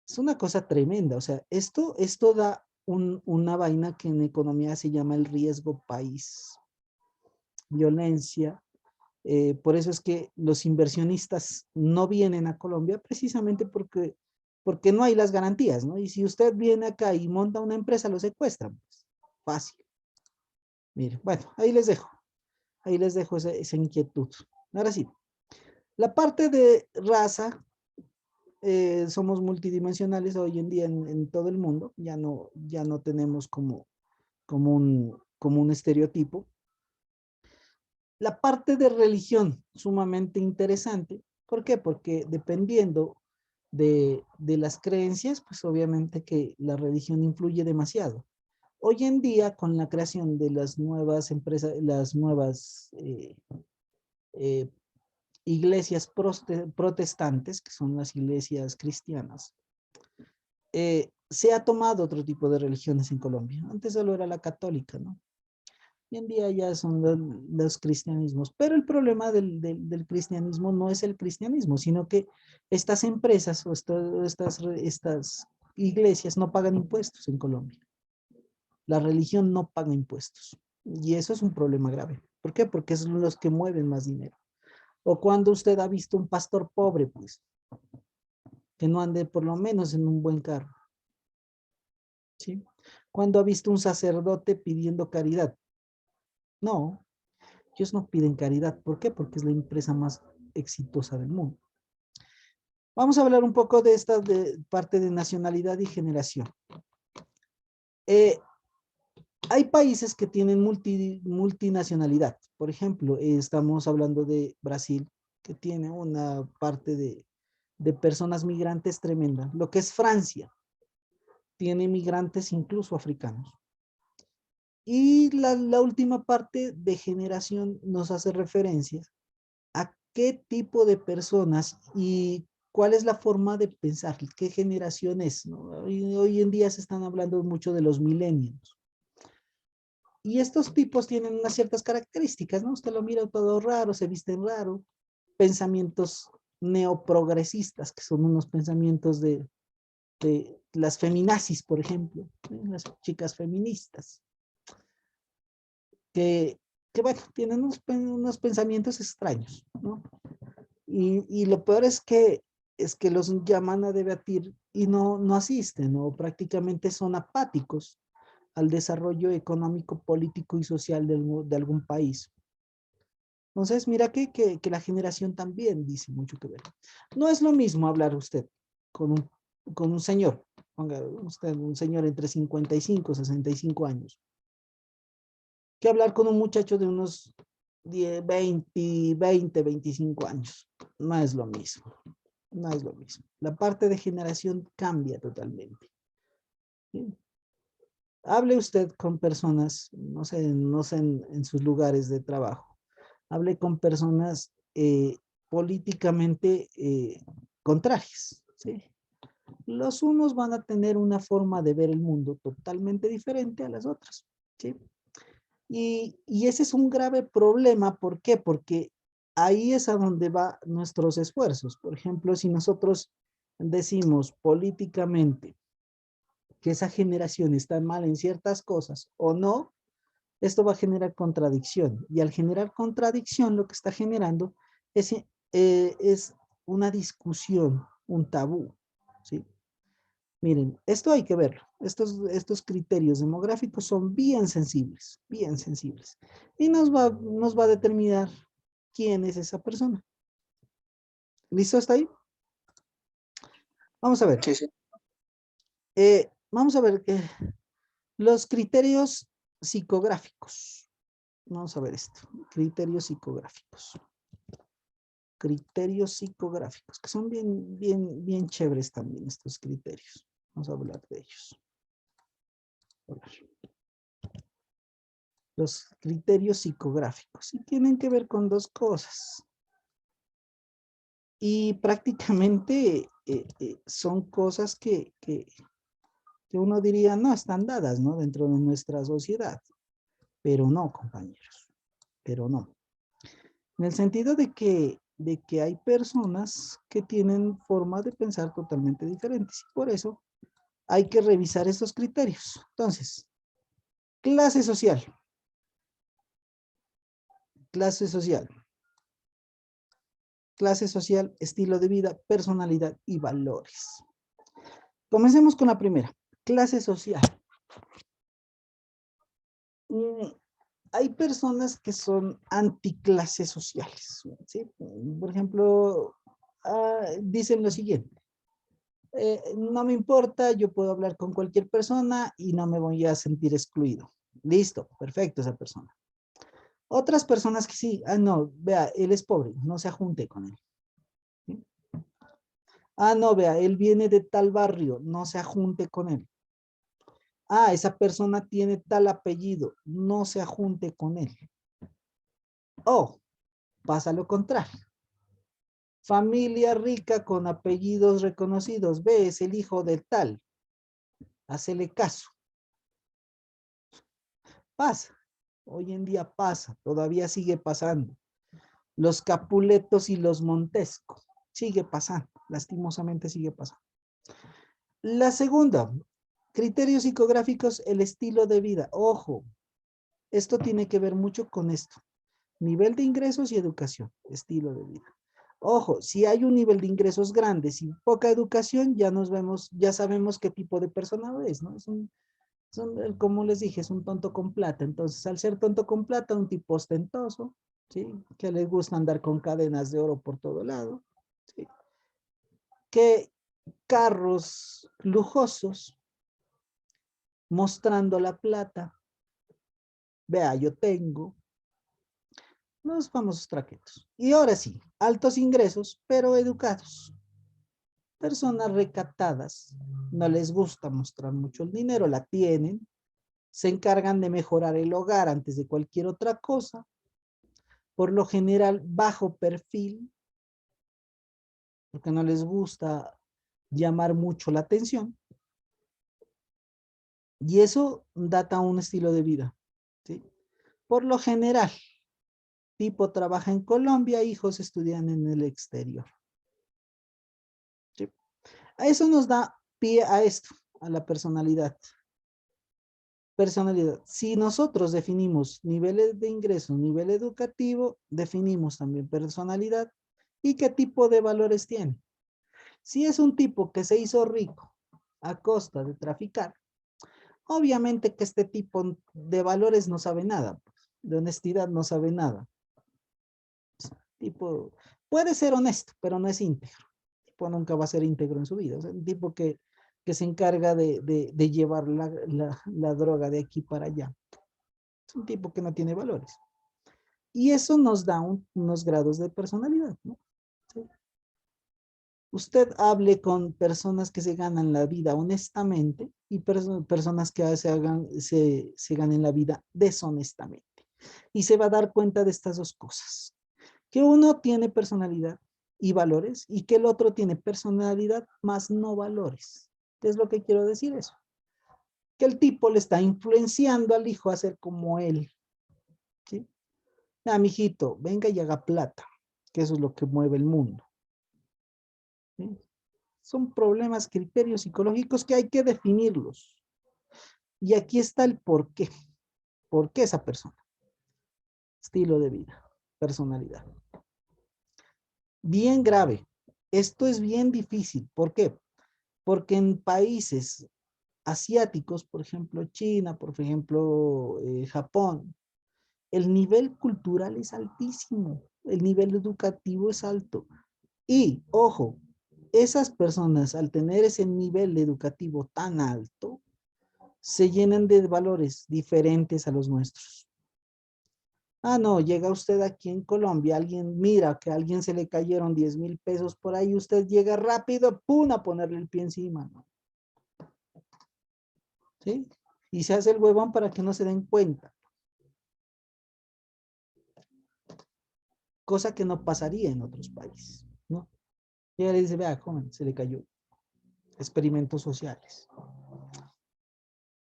Es una cosa tremenda, o sea, esto da una vaina que en economía se llama el riesgo país. Violencia. Por eso es que los inversionistas no vienen a Colombia precisamente porque no hay las garantías, ¿no? Y si usted viene acá y monta una empresa, lo secuestran. Pues, fácil. Mire, bueno, ahí les dejo. Ahí les dejo esa inquietud. Ahora sí, la parte de raza, somos multidimensionales hoy en día en todo el mundo, ya no tenemos como un estereotipo. La parte de religión, sumamente interesante. ¿Por qué? Porque dependiendo de las creencias, pues obviamente que la religión influye demasiado. Hoy en día, con la creación de las nuevas empresas, las nuevas iglesias protestantes, que son las iglesias cristianas, se ha tomado otro tipo de religiones en Colombia. Antes solo era la católica, ¿no? Hoy en día ya son los cristianismos. Pero el problema del cristianismo no es el cristianismo, sino que estas empresas o estas iglesias no pagan impuestos en Colombia. La religión no paga impuestos. Y eso es un problema grave. ¿Por qué? Porque son los que mueven más dinero. O cuando usted ha visto un pastor pobre, pues, que no ande por lo menos en un buen carro. ¿Sí? Cuando ha visto un sacerdote pidiendo caridad. No, ellos no piden caridad. ¿Por qué? Porque es la empresa más exitosa del mundo. Vamos a hablar un poco de esta parte de nacionalidad y generación. Hay países que tienen multinacionalidad. Por ejemplo, estamos hablando de Brasil, que tiene una parte de personas migrantes tremenda. Lo que es Francia, tiene migrantes incluso africanos. Y la última parte de generación nos hace referencia a qué tipo de personas y cuál es la forma de pensar, qué generación es, ¿no? Hoy en día se están hablando mucho de los millennials. Y estos tipos tienen unas ciertas características, ¿no? Usted lo mira todo raro, se visten raro, pensamientos neoprogresistas, que son unos pensamientos de las feminazis, por ejemplo, ¿sí? Las chicas feministas, que bueno, tienen unos pensamientos extraños, ¿no? Y lo peor es que los llaman a debatir y no asisten, ¿no? Prácticamente son apáticos al desarrollo económico, político y social de algún país. Entonces, mira que la generación también dice mucho que ver. No es lo mismo hablar usted con un señor, ponga usted un señor entre 55 y 65 años, que hablar con un muchacho de unos 10, 20, 25 años. No es lo mismo. No es lo mismo. La parte de generación cambia totalmente. ¿Sí? Hable usted con personas, no sé en sus lugares de trabajo. Hable con personas políticamente contrarias. ¿Sí? Los unos van a tener una forma de ver el mundo totalmente diferente a las otras. ¿Sí? Y ese es un grave problema. ¿Por qué? Porque ahí es a donde van nuestros esfuerzos. Por ejemplo, si nosotros decimos políticamente que esa generación está mal en ciertas cosas o no, esto va a generar contradicción. Y al generar contradicción, lo que está generando es una discusión, un tabú. ¿Sí? Miren, esto hay que verlo. Estos criterios demográficos son bien sensibles, bien sensibles. Y nos va a determinar quién es esa persona. ¿Listo hasta ahí? Vamos a ver. Sí, sí. Vamos a ver los criterios psicográficos. Vamos a ver esto. Criterios psicográficos. Criterios psicográficos, que son bien chéveres también estos criterios. Vamos a hablar de ellos. Los criterios psicográficos y tienen que ver con dos cosas. Y prácticamente son cosas que uno diría, no, están dadas, ¿no? Dentro de nuestra sociedad. Pero no, compañeros. Pero no. En el sentido de que hay personas que tienen formas de pensar totalmente diferentes. Y por eso hay que revisar estos criterios. Entonces, clase social. Clase social. Clase social, estilo de vida, personalidad y valores. Comencemos con la primera. Clase social. Hay personas que son anticlases sociales. ¿Sí? Por ejemplo, dicen lo siguiente. No me importa, yo puedo hablar con cualquier persona y no me voy a sentir excluido. Listo, perfecto esa persona. Otras personas que sí, no, vea, él es pobre, no se junte con él. ¿Sí? No, vea, él viene de tal barrio, no se junte con él. Esa persona tiene tal apellido, no se junte con él. Pasa lo contrario. Familia rica con apellidos reconocidos, ve, es el hijo de tal, Hacele caso. Pasa. Hoy en día pasa. Todavía sigue pasando. Los Capuletos y los Montesco. Sigue pasando. Lastimosamente sigue pasando. La segunda. Criterios psicográficos, el estilo de vida. Ojo. Esto tiene que ver mucho con esto. Nivel de ingresos y educación. Estilo de vida. Ojo, si hay un nivel de ingresos grandes y poca educación, ya nos vemos, ya sabemos qué tipo de persona es, ¿no? Como les dije, es un tonto con plata. Entonces, al ser tonto con plata, un tipo ostentoso, ¿sí? Que les gusta andar con cadenas de oro por todo lado, ¿sí? Que carros lujosos, mostrando la plata. Vea, yo tengo. Los famosos traquetos. Y ahora sí, altos ingresos, pero educados. Personas recatadas, no les gusta mostrar mucho el dinero, la tienen, se encargan de mejorar el hogar antes de cualquier otra cosa, por lo general bajo perfil, porque no les gusta llamar mucho la atención, y eso data un estilo de vida, ¿sí? Por lo general, tipo trabaja en Colombia, hijos estudian en el exterior. ¿Sí? A eso nos da pie a esto, a la personalidad. Personalidad. Si nosotros definimos niveles de ingreso, nivel educativo, definimos también personalidad y qué tipo de valores tiene. Si es un tipo que se hizo rico a costa de traficar, obviamente que este tipo de valores no sabe nada, de honestidad no sabe nada. Tipo, puede ser honesto, pero no es íntegro. Tipo nunca va a ser íntegro en su vida. Es un tipo que se encarga de llevar la droga de aquí para allá. Es un tipo que no tiene valores. Y eso nos da unos grados de personalidad, ¿no? ¿Sí? Usted hable con personas que se ganan la vida honestamente y personas que se ganen la vida deshonestamente. Y se va a dar cuenta de estas dos cosas. Que uno tiene personalidad y valores y que el otro tiene personalidad más no valores. ¿Qué es lo que quiero decir eso? Que el tipo le está influenciando al hijo a ser como él. ¿Sí? Ah, mijito, venga y haga plata, que eso es lo que mueve el mundo. ¿Sí? Son problemas, criterios psicológicos que hay que definirlos. Y aquí está el por qué. ¿Por qué esa persona? Estilo de vida, personalidad. Bien grave. Esto es bien difícil. ¿Por qué? Porque en países asiáticos, por ejemplo China, por ejemplo Japón, el nivel cultural es altísimo, el nivel educativo es alto. Y, ojo, esas personas al tener ese nivel educativo tan alto, se llenan de valores diferentes a los nuestros. Ah, no, llega usted aquí en Colombia, alguien mira que a alguien se le cayeron 10,000 pesos por ahí, usted llega rápido, ¡pum!, a ponerle el pie encima, ¿no? ¿Sí? Y se hace el huevón para que no se den cuenta. Cosa que no pasaría en otros países, ¿no? Y ella le dice, vea, joven, se le cayó. Experimentos sociales.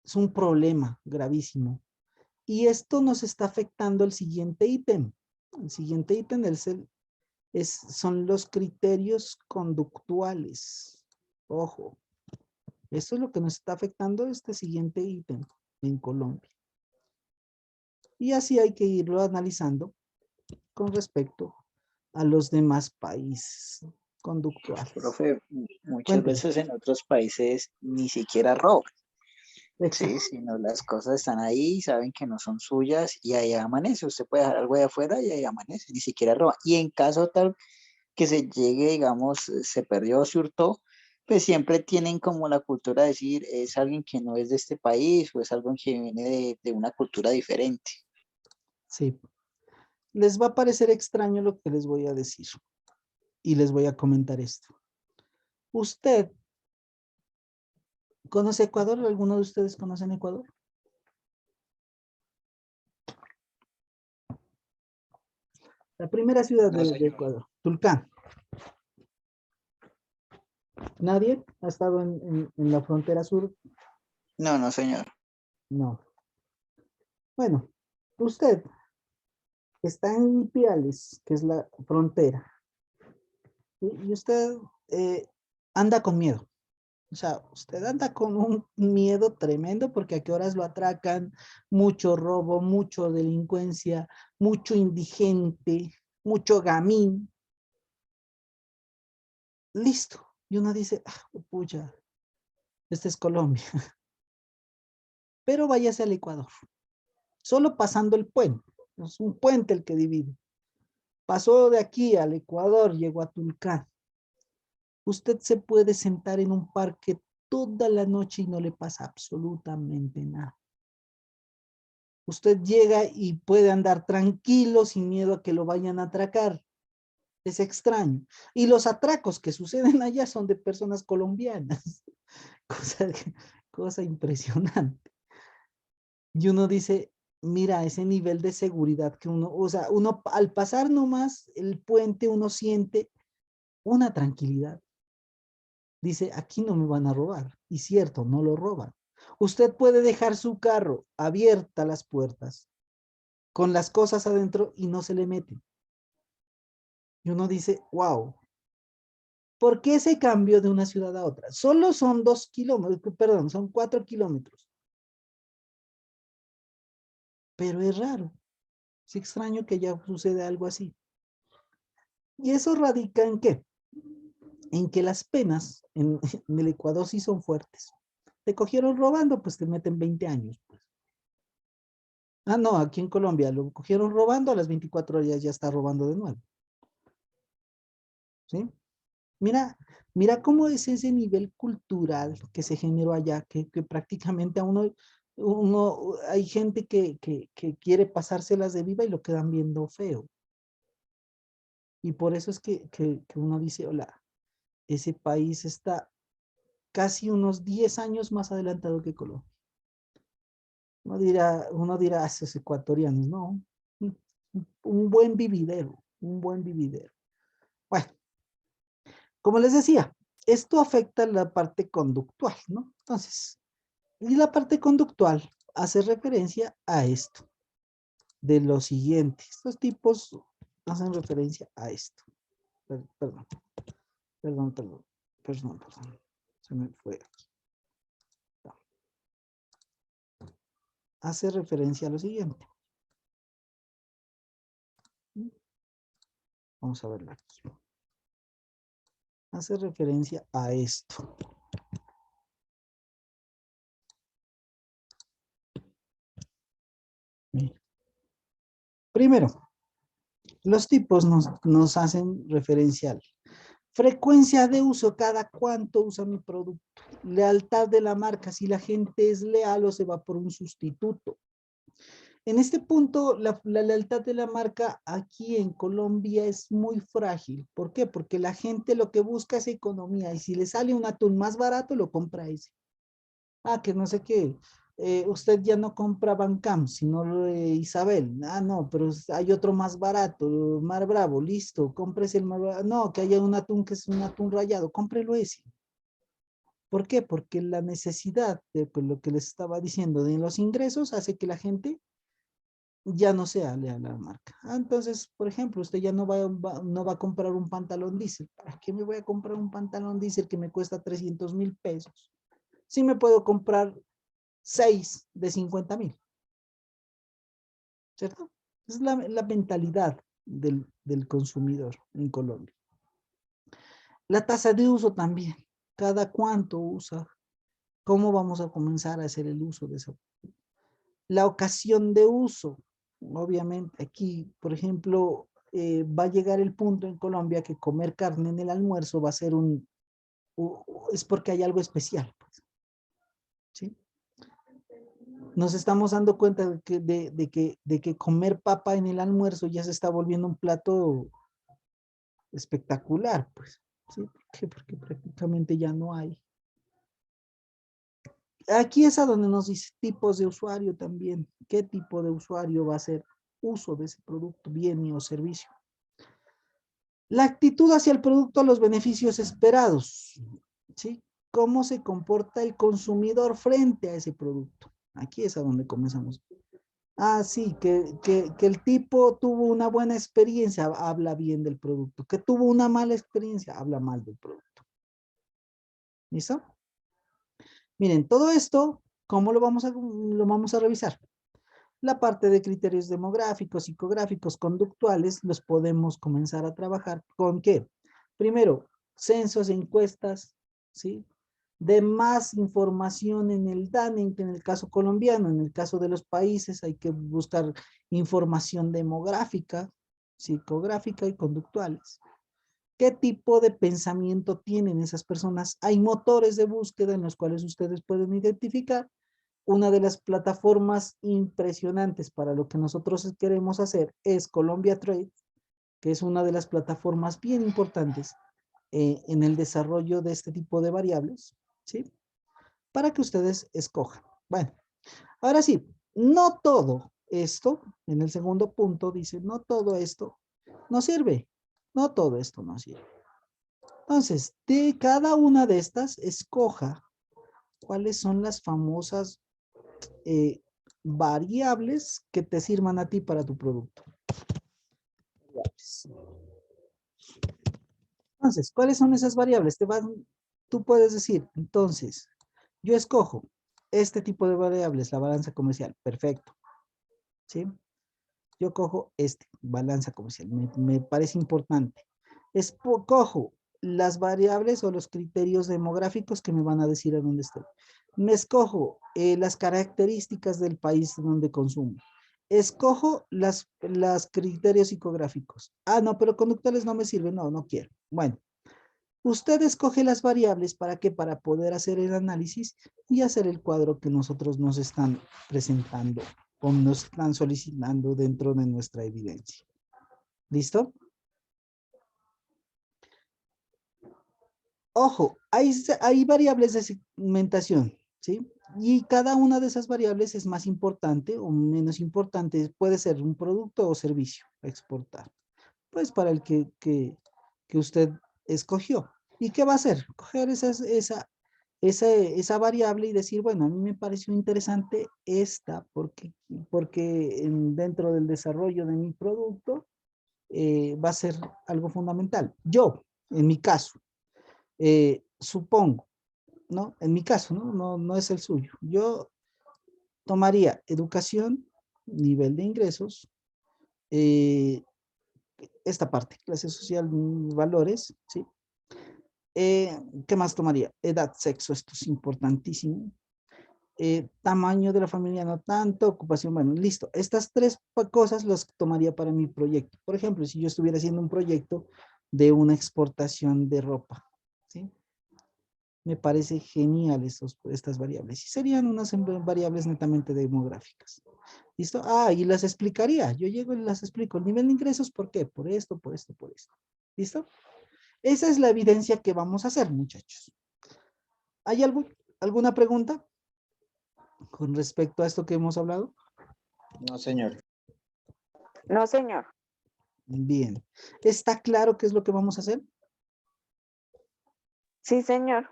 Es un problema gravísimo. Y esto nos está afectando el siguiente ítem. El siguiente ítem son los criterios conductuales. Ojo, esto es lo que nos está afectando este siguiente ítem en Colombia. Y así hay que irlo analizando con respecto a los demás países conductuales. Profe, muchas Cuénteme. veces en otros países ni siquiera roban. Exacto. Sí, sino las cosas están ahí, saben que no son suyas y ahí amanece. Usted puede dejar algo de afuera y ahí amanece, ni siquiera roba. Y en caso tal que se llegue, digamos, se perdió o se hurtó, pues siempre tienen como la cultura de decir, es alguien que no es de este país o es alguien que viene de una cultura diferente. Sí. Les va a parecer extraño lo que les voy a decir. Y les voy a comentar esto. ¿Usted conoce Ecuador? ¿Alguno de ustedes conocen Ecuador? La primera ciudad No, de señor. Ecuador, Tulcán. ¿Nadie ha estado en la frontera sur No, no, señor. No. Bueno, usted está en Ipiales, que es la frontera, y usted anda con miedo. O sea, usted anda con un miedo tremendo porque a qué horas lo atracan, mucho robo, mucho delincuencia, mucho indigente, mucho gamín. Listo. Y uno dice, ah, pucha, este es Colombia. Pero váyase al Ecuador. Solo pasando el puente. Es un puente el que divide. Pasó de aquí al Ecuador, llegó a Tulcán. Usted se puede sentar en un parque toda la noche y no le pasa absolutamente nada. Usted llega y puede andar tranquilo sin miedo a que lo vayan a atracar. Es extraño. Y los atracos que suceden allá son de personas colombianas. Cosa, cosa impresionante. Y uno dice, mira, ese nivel de seguridad que uno, o sea, uno al pasar nomás el puente, uno siente una tranquilidad. Dice, aquí no me van a robar. Y cierto, no lo roban. Usted puede dejar su carro abierta las puertas con las cosas adentro y no se le meten. Y uno dice, wow, ¿por qué ese cambio de una ciudad a otra? Solo son 2 kilómetros, perdón, son 4 kilómetros. Pero es raro. Es extraño que ya suceda algo así. ¿Y eso radica en qué? En que las penas en el Ecuador sí son fuertes. Te cogieron robando, pues te meten 20 años. Pues. Ah, no, aquí en Colombia lo cogieron robando, a las 24 horas ya está robando de nuevo. ¿Sí? Mira, mira cómo es ese nivel cultural que se generó allá, que prácticamente a uno, hay gente que quiere pasárselas de viva y lo quedan viendo feo. Y por eso es que uno dice, hola, ese país está casi unos 10 años más adelantado que Colombia. Uno dirá, esos ecuatorianos, no, un buen vividero, un buen vividero. Bueno, como les decía, esto afecta la parte conductual, ¿no? Entonces, y la parte conductual hace referencia a esto, de lo siguiente. Estos tipos hacen referencia a esto. Perdón, perdón, perdón, perdón, perdón. Se me fue aquí. No. Hace referencia a lo siguiente. Vamos a verlo aquí. Hace referencia a esto. Bien. Primero, los tipos nos hacen referencial. Frecuencia de uso, cada cuánto usa mi producto. Lealtad de la marca, si la gente es leal o se va por un sustituto. En este punto, la lealtad de la marca aquí en Colombia es muy frágil. ¿Por qué? Porque la gente lo que busca es economía y si le sale un atún más barato, lo compra ese. Ah, que no sé qué. Usted ya no compra Bancam, sino Isabel. Ah, no, pero hay otro más barato, Mar Bravo, listo, cómprese el Mar Bravo. No, que haya un atún que es un atún rallado, cómprelo ese. ¿Por qué? Porque la necesidad de pues, lo que les estaba diciendo de los ingresos hace que la gente ya no sea leal a la marca. Ah, entonces, por ejemplo, usted ya no va a comprar un pantalón diésel. ¿Para qué me voy a comprar un pantalón diésel que me cuesta 300.000 pesos? Sí me puedo comprar 6 de 50.000, ¿cierto? Es la mentalidad del consumidor en Colombia. La tasa de uso también. ¿Cada cuánto usa? ¿Cómo vamos a comenzar a hacer el uso de eso? La ocasión de uso. Obviamente aquí, por ejemplo, va a llegar el punto en Colombia que comer carne en el almuerzo va a ser es porque hay algo especial. Pues, ¿sí? Nos estamos dando cuenta de que comer papa en el almuerzo ya se está volviendo un plato espectacular, pues. ¿Sí? ¿Por qué? Porque prácticamente ya no hay. Aquí es a donde nos dice tipos de usuario también. ¿Qué tipo de usuario va a hacer uso de ese producto, bien o servicio? La actitud hacia el producto, los beneficios esperados. ¿Sí? cómo se comporta el consumidor frente a ese producto. Aquí es a donde comenzamos. Ah, sí, que el tipo tuvo una buena experiencia, habla bien del producto. Que tuvo una mala experiencia, habla mal del producto. ¿Listo? Miren, todo esto, ¿cómo lo vamos a revisar? La parte de criterios demográficos, psicográficos, conductuales, los podemos comenzar a trabajar con ¿qué? Primero, censos, encuestas, ¿sí? De más información en el DANE, en el caso colombiano, en el caso de los países hay que buscar información demográfica, psicográfica y conductuales. ¿Qué tipo de pensamiento tienen esas personas? Hay motores de búsqueda en los cuales ustedes pueden identificar. Una de las plataformas impresionantes para lo que nosotros queremos hacer es Colombia Trade, que es una de las plataformas bien importantes en el desarrollo de este tipo de variables, ¿sí? Para que ustedes escojan. Bueno, ahora sí, no todo esto, en el segundo punto dice, no todo esto no sirve. No todo esto no sirve. Entonces, de cada una de estas, escoja cuáles son las famosas variables que te sirvan a ti para tu producto. Variables. Entonces, ¿cuáles son esas variables? Tú puedes decir, entonces, yo escojo este tipo de variables, la balanza comercial, perfecto. ¿Sí? Yo cojo balanza comercial, me parece importante. Cojo las variables o los criterios demográficos que me van a decir a dónde estoy. Me escojo las características del país donde consumo. Escojo las criterios psicográficos. Ah, no, pero conductuales no me sirven. No, no quiero. Bueno, usted escoge las variables para que para poder hacer el análisis y hacer el cuadro que nosotros nos están presentando o nos están solicitando dentro de nuestra evidencia. ¿Listo? Ojo, hay variables de segmentación, ¿sí? Y cada una de esas variables es más importante o menos importante. Puede ser un producto o servicio a exportar. Pues para el que usted escogió. ¿Y qué va a hacer? Coger esa variable y decir, bueno, a mí me pareció interesante esta porque dentro del desarrollo de mi producto va a ser algo fundamental. Yo, en mi caso, supongo, ¿no? En mi caso, ¿no? No es el suyo. Yo tomaría educación, nivel de ingresos, esta parte, clase social, valores, ¿sí? ¿Qué más tomaría? Edad, sexo, esto es importantísimo. Tamaño de la familia, no tanto, ocupación, bueno, listo. Estas tres cosas las tomaría para mi proyecto. Por ejemplo, si yo estuviera haciendo un proyecto de una exportación de ropa, ¿sí? Me parece genial estas variables. Y serían unas variables netamente demográficas. ¿Listo? Ah, y las explicaría. Yo llego y las explico. El nivel de ingresos, ¿por qué? Por esto, por esto, por esto. ¿Listo? Esa es la evidencia que vamos a hacer, muchachos. ¿Hay alguna pregunta con respecto a esto que hemos hablado? No, señor. No, señor. Bien. ¿Está claro qué es lo que vamos a hacer? Sí, señor.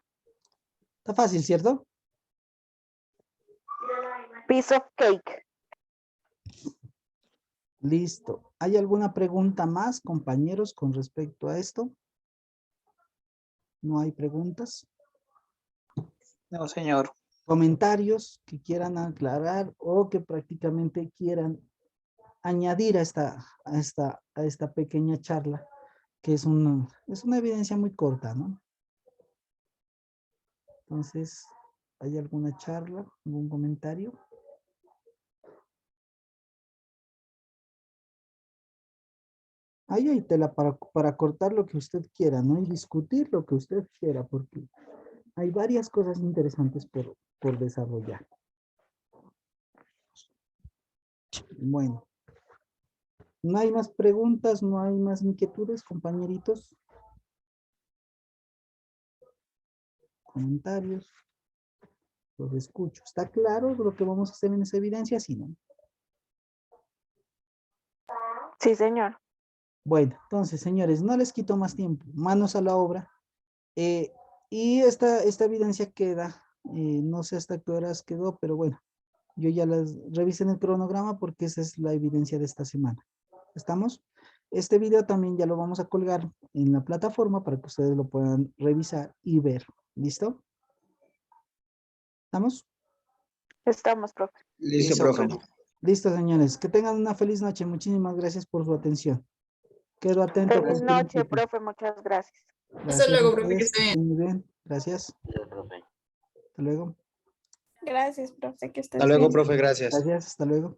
Está fácil, ¿cierto? Piece of cake. Listo. ¿Hay alguna pregunta más, compañeros, con respecto a esto? ¿No hay preguntas? No, señor. ¿Comentarios que quieran aclarar o que prácticamente quieran añadir a esta pequeña charla, que es una evidencia muy corta, ¿no? Entonces, ¿hay alguna charla, algún comentario? Ahí hay tela para cortar lo que usted quiera, ¿no? Y discutir lo que usted quiera, porque hay varias cosas interesantes por desarrollar. Bueno, ¿no hay más preguntas? ¿No hay más inquietudes, compañeritos? ¿Comentarios? Los escucho. ¿Está claro lo que vamos a hacer en esa evidencia? Sí, ¿no? Sí, señor. Bueno, entonces, señores, no les quito más tiempo. Manos a la obra. Y esta evidencia queda, no sé hasta qué horas quedó, pero bueno, yo ya las revisé en el cronograma porque esa es la evidencia de esta semana. ¿Estamos? Este video también ya lo vamos a colgar en la plataforma para que ustedes lo puedan revisar y ver. ¿Listo? ¿Estamos? Estamos, profe. Listo, Listo, profe. profe. Listo, señores. Que tengan una feliz noche. Muchísimas gracias por su atención. Quedo atento. a Feliz cualquier noche, inquietud. profe. Muchas gracias. Gracias a luego, profe, que ustedes, esté bien. estén muy bien. Gracias. Hasta luego. Gracias, profe, que estés Hasta luego, bien. profe, gracias. Gracias. Hasta luego.